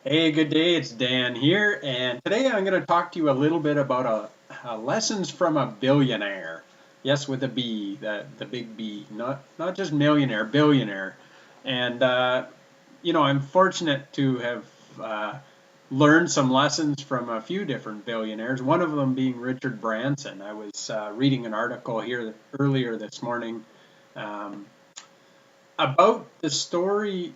Hey, good day. It's Dan here, and today I'm going to talk to you a little bit about lessons from a billionaire. Yes, with a B, the big B, not just millionaire, billionaire. And I'm fortunate to have uh, learned some lessons from a few different billionaires. One of them being Richard Branson. I was reading an article here earlier this morning um, about the story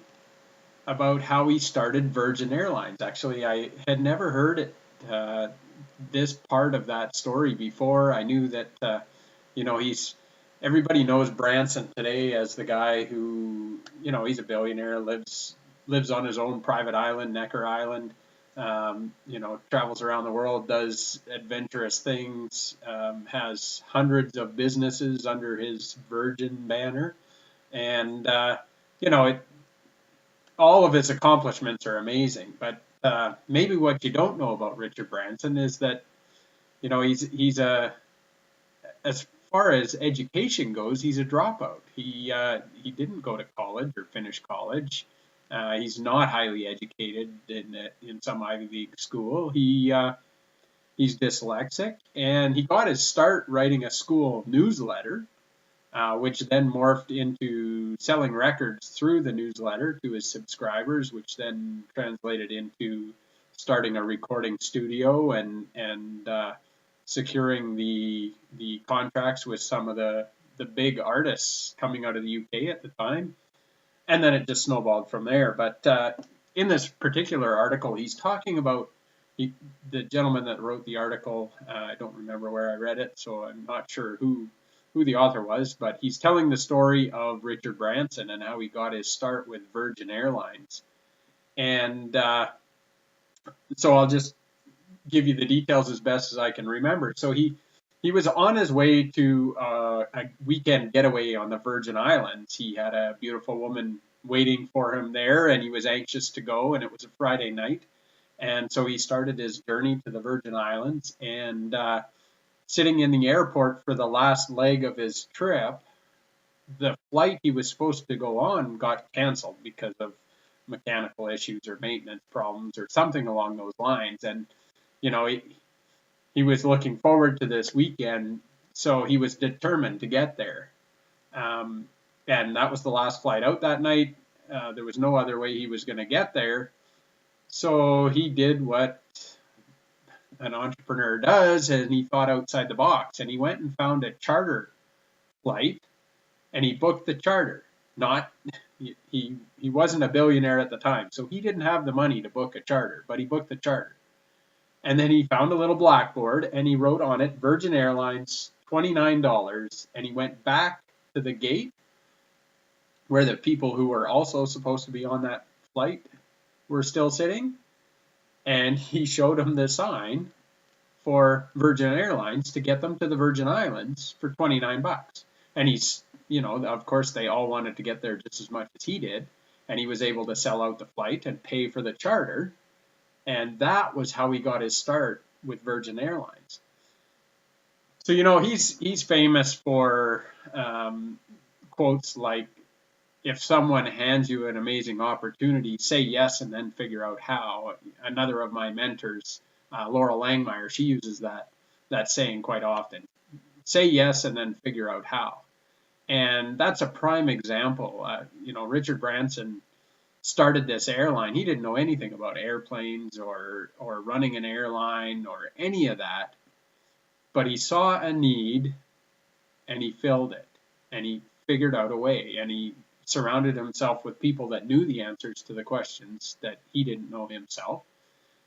about how he started Virgin Airlines. Actually, I had never heard uh, this part of that story before. I knew that he's everybody knows Branson today as the guy who he's a billionaire, lives on his own private island, Necker Island. Travels around the world, does adventurous things, has hundreds of businesses under his Virgin banner, and it all of his accomplishments are amazing. But maybe what you don't know about Richard Branson is that he's a as far as education goes, he's a dropout. He didn't go to college or finish college. He's not highly educated in some Ivy League school. He's dyslexic, and he got his start writing a school newsletter, which then morphed into selling records through the newsletter to his subscribers, which then translated into starting a recording studio and securing the contracts with some of the big artists coming out of the UK at the time, and then it just snowballed from there. But in this particular article, he's talking about the gentleman that wrote the article. I don't remember where I read it, so I'm not sure who the author was, but he's telling the story of Richard Branson and how he got his start with Virgin Airlines. And so I'll just give you the details as best as I can remember. So he was on his way to a weekend getaway on the Virgin Islands. He had a beautiful woman waiting for him there, and he was anxious to go, and it was a Friday night. And so he started his journey to the Virgin Islands, and sitting in the airport for the last leg of his trip, the flight he was supposed to go on got canceled because of mechanical issues or maintenance problems or something along those lines. And you know, he was looking forward to this weekend, so he was determined to get there. Um, and that was the last flight out that night. There was no other way he was going to get there. So he did what an entrepreneur does, and he thought outside the box. And he went and found a charter flight, and he booked the charter. Not he wasn't a billionaire at the time, so he didn't have the money to book a charter, but he booked the charter. And then he found a little blackboard and he wrote on it Virgin Airlines, $29. And he went back to the gate where the people who were also supposed to be on that flight were still sitting. And he showed them the sign for Virgin Airlines to get them to the Virgin Islands for 29 bucks. And of course, they all wanted to get there just as much as he did. And he was able to sell out the flight and pay for the charter. And that was how he got his start with Virgin Airlines. So he's famous for quotes like, "If someone hands you an amazing opportunity, say yes and then figure out how." Another of my mentors, Laurel Langmeyer, she uses that saying quite often. Say yes and then figure out how. And that's a prime example. Richard Branson started this airline. He didn't know anything about airplanes or running an airline or any of that, but he saw a need and he filled it, and he figured out a way, and he surrounded himself with people that knew the answers to the questions that he didn't know himself.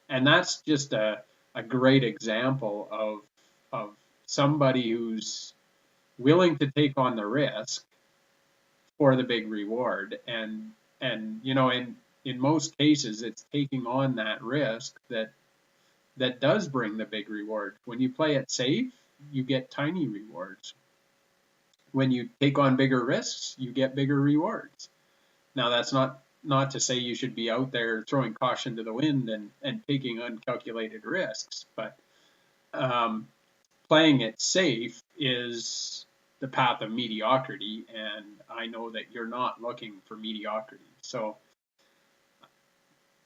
And that's just a great example of somebody who's willing to take on the risk for the big reward. And in most cases, it's taking on that risk that does bring the big reward. When you play it safe, you get tiny rewards. When you take on bigger risks, you get bigger rewards. Now, that's not to say you should be out there throwing caution to the wind and taking uncalculated risks, but playing it safe is the path of mediocrity, and I know that you're not looking for mediocrity. So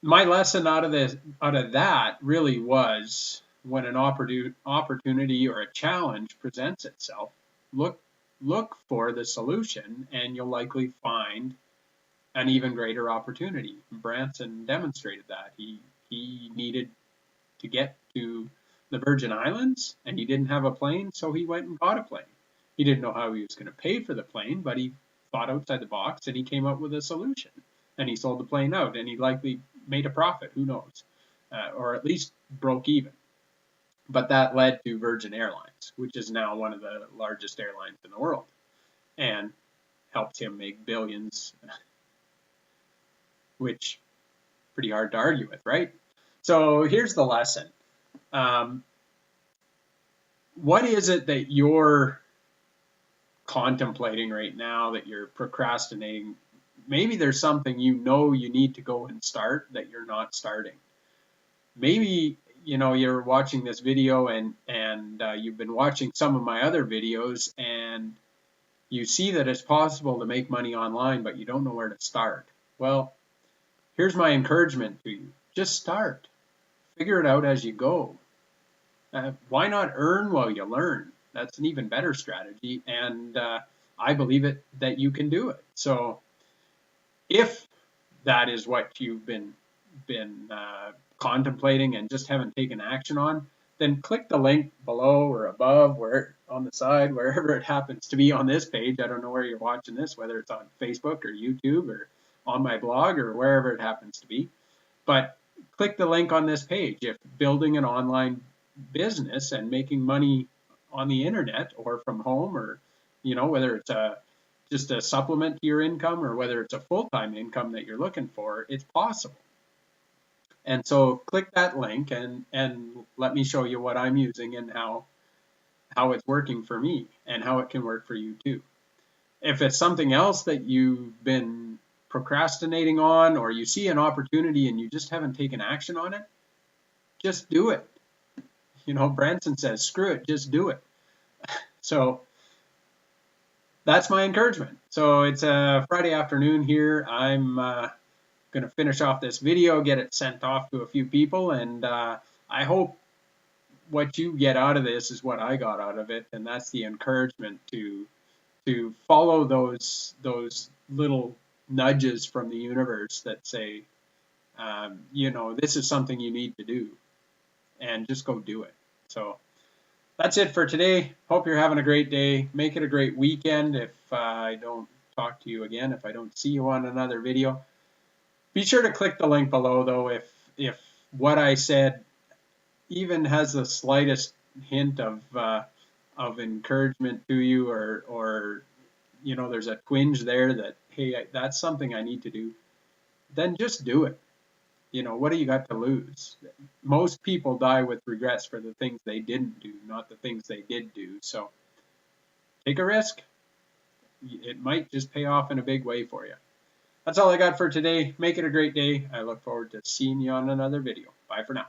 my lesson out of that really was, when an opportunity or a challenge presents itself, look for the solution, and you'll likely find an even greater opportunity. Branson demonstrated that. He needed to get to the Virgin Islands, and he didn't have a plane, so he went and got a plane. He didn't know how he was going to pay for the plane, but he thought outside the box, and he came up with a solution. And he sold the plane out, and he likely made a profit, who knows, or at least broke even. But that led to Virgin Airlines, which is now one of the largest airlines in the world, and helped him make billions, which pretty hard to argue with, right? So here's the lesson. What is it that you're contemplating right now, that you're procrastinating? Maybe there's something you know you need to go and start that you're not starting. Maybe you're watching this video and you've been watching some of my other videos, and you see that it's possible to make money online, but you don't know where to start. Well, here's my encouragement to you. Just start. Figure it out as you go. Why not earn while you learn? That's an even better strategy, and I believe that you can do it. So if that is what you've been contemplating and just haven't taken action on, then click the link below or above, where on the side, wherever it happens to be on this page. I don't know where you're watching this, whether it's on Facebook or YouTube or on my blog or wherever it happens to be. But click the link on this page. If building an online business and making money on the internet or from home, or whether it's just a supplement to your income, or whether it's a full-time income that you're looking for, it's possible. And so click that link and let me show you what I'm using and how it's working for me, and how it can work for you too. If it's something else that you've been procrastinating on, or you see an opportunity and you just haven't taken action on it, just do it. Branson says, screw it, just do it. So that's my encouragement. So it's a Friday afternoon here. I'm going to finish off this video, get it sent off to a few people, and I hope what you get out of this is what I got out of it, and that's the encouragement to follow those little nudges from the universe that say, this is something you need to do, and just go do it. So that's it for today. Hope you're having a great day. Make it a great weekend. If I don't talk to you again, if I don't see you on another video, be sure to click the link below, though, if what I said even has the slightest hint of encouragement to you, or there's a twinge there that, hey, that's something I need to do, then just do it. What do you got to lose? Most people die with regrets for the things they didn't do, not the things they did do. So take a risk. It might just pay off in a big way for you. That's all I got for today. Make it a great day. I look forward to seeing you on another video. Bye for now.